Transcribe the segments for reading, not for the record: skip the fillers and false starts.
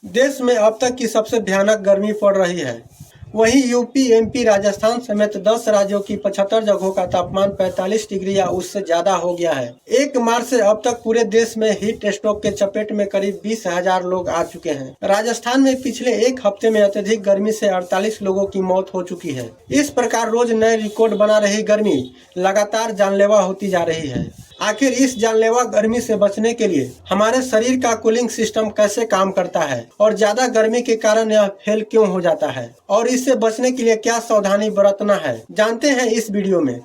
देश में अब तक की सबसे भयानक गर्मी पड़ रही है। वहीं यूपी, एमपी, राजस्थान समेत 10 राज्यों की 75 जगहों का तापमान 45 डिग्री या उससे ज्यादा हो गया है। 1 मार्च से अब तक पूरे देश में हीट स्ट्रोक के चपेट में करीब 20,000 लोग आ चुके हैं। राजस्थान में पिछले 1 हफ्ते में अत्यधिक गर्मी से 48 लोगों की मौत हो चुकी है। इस प्रकार रोज नए रिकॉर्ड बना रही गर्मी लगातार जानलेवा होती जा रही है। आखिर इस जानलेवा गर्मी से बचने के लिए हमारे शरीर का कूलिंग सिस्टम कैसे काम करता है और ज्यादा गर्मी के कारण यह फेल क्यों हो जाता है और इससे बचने के लिए क्या सावधानी बरतना है, जानते हैं इस वीडियो में।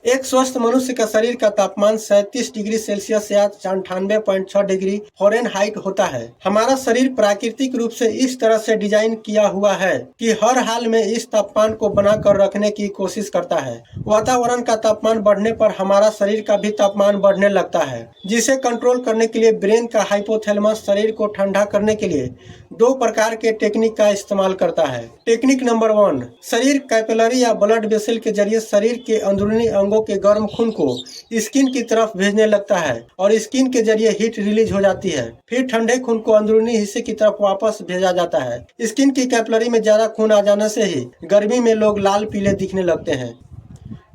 एक स्वस्थ मनुष्य का शरीर का तापमान 37 डिग्री सेल्सियस या 98.6 डिग्री फ़ारेनहाइट होता है। हमारा शरीर प्राकृतिक रूप से इस तरह से डिजाइन किया हुआ है कि हर हाल में इस तापमान को बनाकर रखने की कोशिश करता है। वातावरण का तापमान बढ़ने पर हमारा शरीर का भी तापमान बढ़ने लगता है, जिसे कंट्रोल करने के लिए ब्रेन का हाइपोथैलेमस शरीर को ठंडा करने के लिए 2 प्रकार के टेक्निक का इस्तेमाल करता है। टेक्निक नंबर 1, शरीर कैपिलरी या ब्लड वेसल के जरिए शरीर के अंदरूनी अंगों के गर्म खून को स्किन की तरफ भेजने लगता है और स्किन के जरिए हीट रिलीज हो जाती है। फिर ठंडे खून को अंदरूनी हिस्से की तरफ वापस भेजा जाता है। स्किन की कैपिलरी में ज्यादा खून आ जाने से ही गर्मी में लोग लाल पीले दिखने लगते हैं।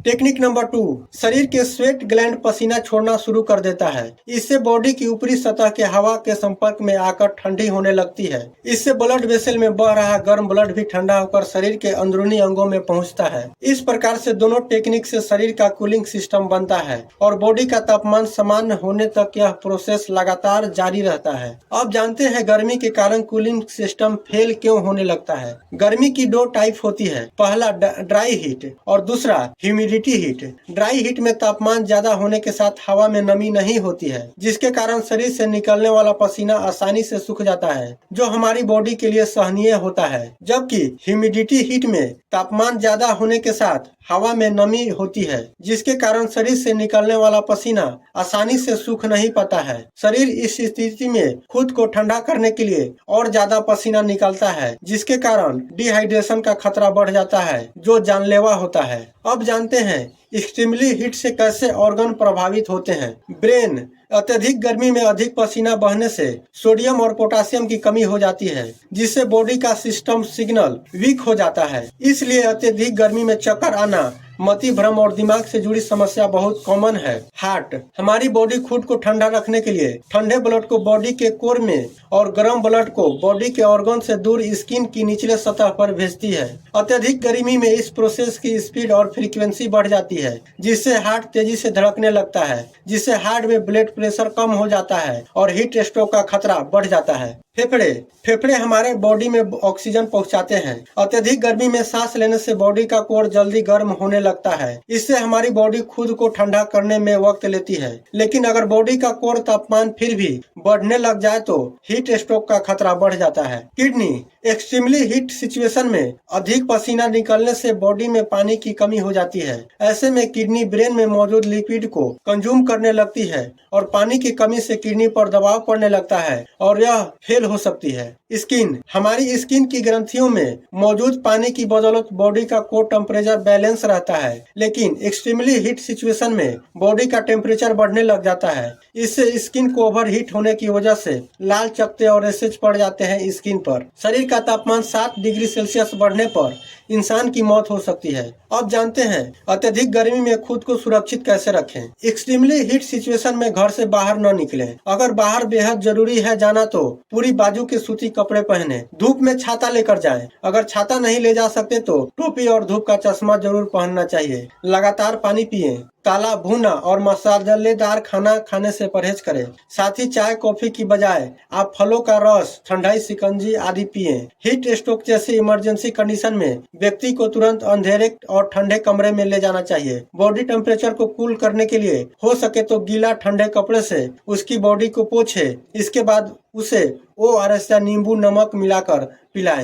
टेक्निक नंबर 2, शरीर के स्वेट ग्लैंड पसीना छोड़ना शुरू कर देता है। इससे बॉडी की ऊपरी सतह के हवा के संपर्क में आकर ठंडी होने लगती है। इससे ब्लड वेसल में बह रहा गर्म ब्लड भी ठंडा होकर शरीर के अंदरूनी अंगों में पहुंचता है। इस प्रकार से दोनों टेक्निक से शरीर का कूलिंग सिस्टम बनता है और बॉडी का तापमान सामान्य होने तक यह प्रोसेस लगातार जारी रहता है। अब जानते हैं गर्मी के कारण कूलिंग सिस्टम फेल क्यों होने लगता है। गर्मी की 2 टाइप होती है, पहला ड्राई हीट और दूसरा ह्यूमिडिटी हीट। ड्राई हीट में तापमान ज्यादा होने के साथ हवा में नमी नहीं होती है, जिसके कारण शरीर से निकलने वाला पसीना आसानी से सूख जाता है, जो हमारी बॉडी के लिए सहनीय होता है। जबकि ह्यूमिडिटी हीट में तापमान ज्यादा होने के साथ हवा में नमी होती है, जिसके कारण शरीर से निकलने वाला पसीना आसानी से सूख नहीं पाता है। शरीर इस स्थिति में खुद को ठंडा करने के लिए और ज्यादा पसीना निकलता है, जिसके कारण डिहाइड्रेशन का खतरा बढ़ जाता है, जो जानलेवा होता है। अब जानते हैं एक्सट्रीमली हीट से कैसे ऑर्गन प्रभावित होते हैं। ब्रेन, अत्यधिक गर्मी में अधिक पसीना बहने से सोडियम और पोटासियम की कमी हो जाती है, जिससे बॉडी का सिस्टम सिग्नल वीक हो जाता है। इसलिए अत्यधिक गर्मी में चक्कर आना, मति भ्रम और दिमाग से जुड़ी समस्या बहुत कॉमन है। हार्ट, हमारी बॉडी खुद को ठंडा रखने के लिए ठंडे ब्लड को बॉडी के कोर में और गर्म ब्लड को बॉडी के ऑर्गन से दूर स्किन की निचले सतह पर भेजती है। अत्यधिक गर्मी में इस प्रोसेस की स्पीड और फ्रीक्वेंसी बढ़ जाती है, जिससे हार्ट तेजी से धड़कने लगता है, जिससे हार्ट में ब्लड प्रेशर कम हो जाता है और हीट स्ट्रोक का खतरा बढ़ जाता है। फेफड़े हमारे बॉडी में ऑक्सीजन पहुंचाते हैं। अत्यधिक गर्मी में सांस लेने से बॉडी का कोर जल्दी गर्म होने लगता है। इससे हमारी बॉडी खुद को ठंडा करने में वक्त लेती है। लेकिन अगर बॉडी का कोर तापमान फिर भी बढ़ने लग जाए तो हीट स्ट्रोक का खतरा बढ़ जाता है। किडनी, एक्सट्रीमली हीट सिचुएशन में अधिक पसीना निकलने से बॉडी में पानी की कमी हो जाती है। ऐसे में किडनी ब्रेन में मौजूद लिक्विड को कंज्यूम करने लगती है और पानी की कमी से किडनी पर दबाव पड़ने लगता है और यह फेल हो सकती है। स्किन, हमारी स्किन की ग्रंथियों में मौजूद पानी की बदौलत बॉडी का कोर टेम्परेचर बैलेंस रहता है, लेकिन एक्सट्रीमली हीट सिचुएशन में बॉडी का टेम्परेचर बढ़ने लग जाता है। इससे स्किन को ओवर हीट होने की वजह से लाल चकत्ते और रैशेज पड़ जाते हैं स्किन पर। शरीर का तापमान 7 डिग्री सेल्सियस बढ़ने पर इंसान की मौत हो सकती है। अब जानते हैं अत्यधिक गर्मी में खुद को सुरक्षित कैसे रखें। एक्सट्रीमली हीट सिचुएशन में घर से बाहर न निकलें। अगर बाहर बेहद जरूरी है जाना तो पूरी बाजू के सूती कपड़े पहने। धूप में छाता लेकर जाएं। अगर छाता नहीं ले जा सकते तो टोपी और धूप का चश्मा जरूर पहनना चाहिए। लगातार पानी पिएं। काला, भुना और मसालेदार खाना खाने से परहेज करें। साथ ही चाय कॉफी की बजाय आप फलों का रस, ठंडाई, शिकंजी आदि पिएं। हीट स्ट्रोक जैसी इमरजेंसी कंडीशन में व्यक्ति को तुरंत अंधेरे और ठंडे कमरे में ले जाना चाहिए। बॉडी टेम्परेचर को कूल करने के लिए हो सके तो गीला ठंडे कपड़े से उसकी बॉडी को पोंछे। इसके बाद उसे ORS या नींबू नमक मिलाकर पिलाएं।